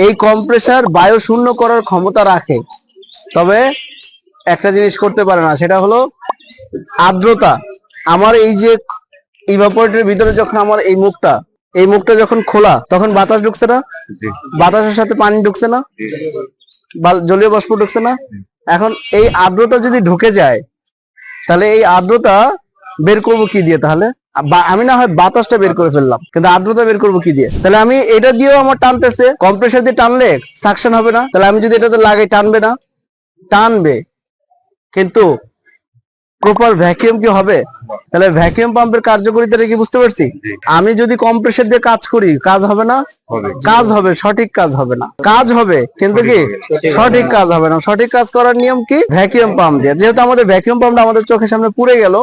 এই কম্প্রেসার বায়ু শূন্য করার ক্ষমতা রাখে, তবে একটা জিনিস করতে পারে না, সেটা হলো আর্দ্রতা। আমার এই যে ইভাপোরেটরের ভিতরে যখন আমার এই মুখটা যখন খোলা, তখন বাতাস ঢুকছে না, বাতাসের সাথে পানি ঢুকছে না, জলীয় বাষ্প ঢুকছে না। এখন এই আর্দ্রতা যদি ঢুকে যায়, তাহলে এই আর্দ্রতা বের করবো কি দিয়ে? তাহলে আমি না হয় বাতাসটা বের করে ফেললাম, কিন্তু আর্দ্রতা বের করবো কি দিয়ে? তাহলে আমি এটা দিয়েও আমার টানতেছে, কম্প্রেসার দিয়ে টানলে সাকশন হবে না। তাহলে আমি যদি এটাতে লাগাই, টানবে না? টানবে, কিন্তু প্রপার ভ্যাকুয়াম কি হবে? তাহলে ভ্যাকুয়াম পাম্পের কার্যকারিতাটা কি বুঝতে পারছি? আমি যদি কম্প্রেসার দিয়ে কাজ করি, কাজ হবে না? কাজ হবে, সঠিক কাজ হবে না। কাজ হবে, কিন্তু কি সঠিক কাজ হবে না। সঠিক কাজ করার নিয়ম কি? ভ্যাকুয়াম পাম্প দিয়ে। যেহেতু আমাদের ভ্যাকুয়াম পাম্পটা আমাদের চোখের সামনে পুড়ে গেল,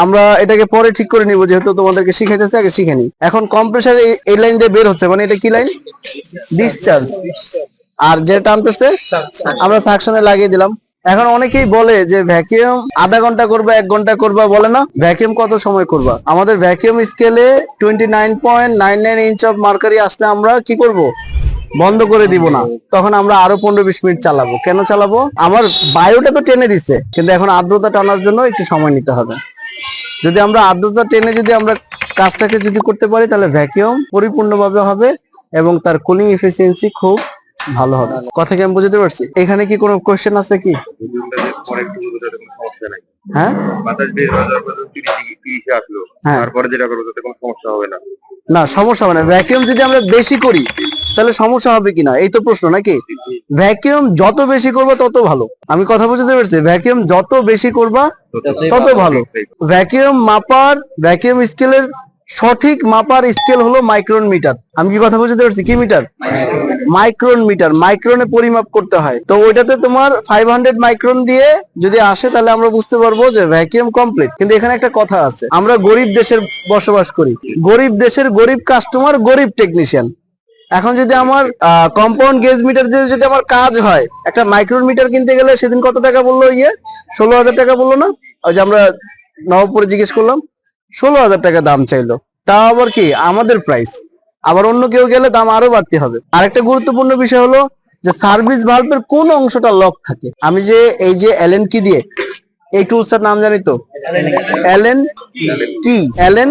আমরা এটাকে পরে ঠিক করে নিব, যেহেতু তোমাদেরকে শিখাইতেছে, আগে শিখে নি। এখন কম্প্রেসার এই লাইন দিয়ে বের হচ্ছে, মানে এটা কি লাইন? ডিসচার্জ। আর যে টানতেছে আমরা সাকশনে লাগিয়ে দিলাম। এখন অনেকেই বলে যে ভ্যাকুয়াম আধা ঘন্টা করবা, 1 ঘন্টা করবা, বলে না ভ্যাকুয়াম কত সময় করবা? আমাদের ভ্যাকুয়াম স্কেলে 29.99 ইঞ্চ অফ মার্কারি আসলে আমরা কি করব? বন্ধ করে দিব না, তখন আমরা আরো 15-20 মিনিট চালাবো। কেন চালাবো? আমার বায়ুটা তো টেনে দিচ্ছে, কিন্তু এখন আর্দ্রতা টানার জন্য একটু সময় নিতে হবে। যদি আমরা আর্দ্রতা টেনে যদি আমরা কাজটাকে যদি করতে পারি, তাহলে ভ্যাকুয়াম পরিপূর্ণভাবে হবে এবং তার কুলিং এফিসিয়েন্সি খুব ভালো হবে। কথা কি আমি বুঝতে পারছি? এখানে কি কোনো কোশ্চেন আছে কি? হ্যাঁ, তারপরে যেটা করবো তাতে কোনো সমস্যা হবে না? না, সমস্যা হবে না। ভ্যাকুয়াম যদি আমরা বেশি করি, তাহলে সমস্যা হবে কিনা, এই তো প্রশ্ন নাকি? ভ্যাকুয়াম যত বেশি করবা তত ভালো। আমি কথা বুঝতে পারছি? ভ্যাকুয়াম যত বেশি করবা তত ভালো। ভ্যাকুয়াম স্কেলের সঠিক মাপার স্কেল হলো মাইক্রন মিটার। আমি কি কথা বুঝতে পারছি? কি মিটার? Micron metre. মাইক্রনে পরিমাপ করতে হয়, তো ওইটাতে তোমার 500 মাইক্রন দিয়ে যদি আসে, তাহলে আমরা বুঝতে পারবো যে ভ্যাকুয়াম কমপ্লিট। কিন্তু এখানে একটা কথা আছে, আমরা গরিব দেশের বসবাস করি, গরিব দেশের গরিব কাস্টমার, গরিব টেকনিশিয়ান। এখন যদি আমার কম্পাউন্ড গেজ মিটার দিয়ে যদি আমার কাজ হয়, একটা মাইক্রন মিটার কিনতে গেলে সেদিন কত টাকা বললো? 16,000 টাকা বললো না? ওই যে আমরা নবপুরে জিজ্ঞেস করলাম, 16,000 টাকা দাম চাইলো। তাও আবার কি আমাদের প্রাইস, আবার অন্য কেউ গেলে দাম আরো বাড়তি হবে। আরেকটা গুরুত্বপূর্ণ বিষয় হলো যে সার্ভিস ভালভের কোন অংশটা লক থাকে। আমি যে এই যে অ্যালেন কি দিয়ে, এই টুলসটার নাম জানি তো? অ্যালেন কি। অ্যালেন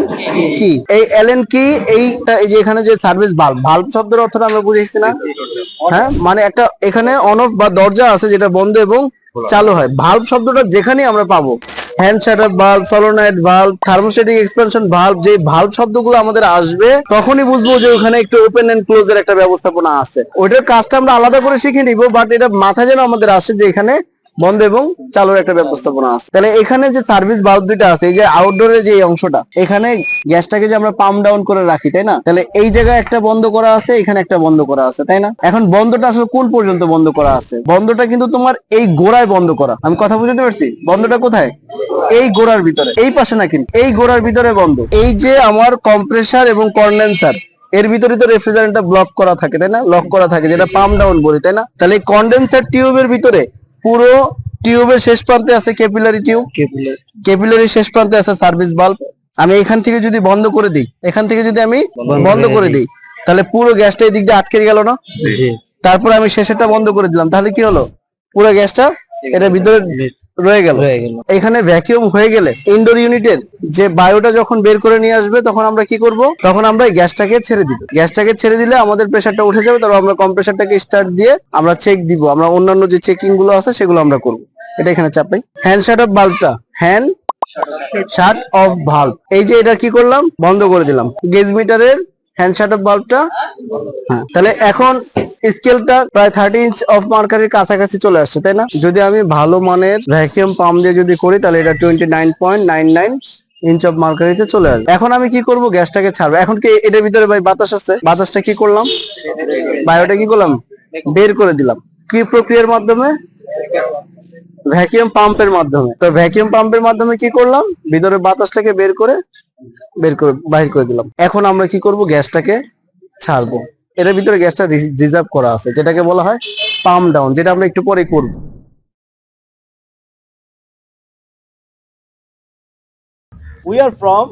কি, এই অ্যালেন কি, এইটা এই যে এখানে যে সার্ভিস ভালভ, ভালভ শব্দের অর্থটা আমরা বুঝেছি না? হ্যাঁ, মানে একটা এখানে অন অফ বা দরজা আছে যেটা বন্ধ এবং চালু হয়। ভালভ শব্দটা যেখানেই আমরা পাবো, hand shutter valve, solenoid valve, thermostatic expansion valve, যে ভালভ শব্দগুলো আমাদের আসবে, তখনই বুঝবো যে ওখানে একটু ওপেন এন্ড ক্লোজ এর একটা ব্যবস্থাপনা আছে। ওইটার কাজটা আমরা আলাদা করে শিখে নিব, বাট এটা মাথায় যেন আমাদের আসে যে এখানে বন্ধ এবং চালুর একটা ব্যবস্থাপনা আছে। তাহলে এখানে যে সার্ভিস ভালভ দুইটা আছে, এই যে আউটডোরে যে অংশটা, এখানে গ্যাসটাকে যে আমরা পাম্প ডাউন করে রাখি, তাই না? তাহলে এই জায়গায় একটা বন্ধ করা আছে, এখানে একটা বন্ধ করা আছে, তাই না? এখন বন্ধটা আসলে কোন পর্যন্ত বন্ধ করা আছে? বন্ধটা কিন্তু তোমার এই গোড়ায় বন্ধ করা। আমি কথা বুঝতে পারছি? বন্ধটা কোথায়? এই গোড়ার ভিতরে, এই পাশে না, কিন্তু এই গোড়ার ভিতরে বন্ধ। এই যে আমার কম্প্রেসার এবং কন্ডেন্সার, এর ভিতরে তো রেফ্রিজারেন্টটা ব্লক করা থাকে, তাই না? লক করা থাকে, যেটা পাম্প ডাউন বলি, তাই না? তাহলে এই কন্ডেন্সার টিউবের ভিতরে, পুরো টিউবের শেষ প্রান্তে আছে ক্যাপিলারি টিউব, ক্যাপিলারি শেষ প্রান্তে আছে সার্ভিস ভালভ। আমি এখান থেকে যদি বন্ধ করে দিই, এখান থেকে যদি আমি বন্ধ করে দিই, তাহলে পুরো গ্যাসটা এই দিক দিয়ে আটকে গেল না? তারপর আমি শেষেরটা বন্ধ করে দিলাম, তাহলে কি হলো? পুরো গ্যাসটা এটা ভিতরে রয়ে গেল। এখানে ভ্যাকুয়াম হয়ে গেলে ইনডোর ইউনিটের যে বায়ুটা যখন বের করে নিয়ে আসবে, তখন আমরা কি করব? তখন আমরা এই গ্যাসটাকে ছেড়ে দিব। গ্যাসটাকে ছেড়ে দিলে আমাদের প্রেসারটা উঠে যাবে, তারপর আমরা কম্প্রেসারটাকে স্টার্ট দিয়ে আমরা চেক দিব। আমরা অন্যান্য যে চেকিং গুলো আছে সেগুলো আমরা করব। এটা এখানে চাপাই। হ্যান্ড শাট অফ ভালভটা, হ্যান্ড শাট অফ ভালভ, এই যে এটা কি করলাম? বন্ধ করে দিলাম। গেজ মিটারের হ্যান্ড শাট অফ ভালভটা, হ্যাঁ। তাহলে এখন স্কেলটা প্রায় 30 ইঞ্চ অফ মার্কারির কাছাকাছি চলে আসছে, তাই না? যদি আমি ভালো মানের ভ্যাকুয়াম পাম্প দিয়ে যদি করি, তাহলে এটা 29.99 ইঞ্চ অফ মার্কারিতে চলে আসবে। এখন আমি কি করব? গ্যাসটাকে ছাড়বো। এখন কি এটার ভিতরে ভাই বাতাস আছে? বাতাসটা কি করলাম? বায়ুটা কি করলাম? বের করে দিলাম। কি প্রক্রিয়ার মাধ্যমে? ভ্যাকুয়াম পাম্পের মাধ্যমে। তো ভ্যাকুয়াম পাম্পের মাধ্যমে কি করলাম? ভিতরে বাতাসটাকে বাহির করে দিলাম। এখন আমরা কি করব? গ্যাসটাকে ছাড়বো। এর ভিতরে গ্যাসটা রিজার্ভ করা আছে, যেটাকে বলা হয় পাম্প ডাউন, যেটা আমরা একটু পরে করব। We are from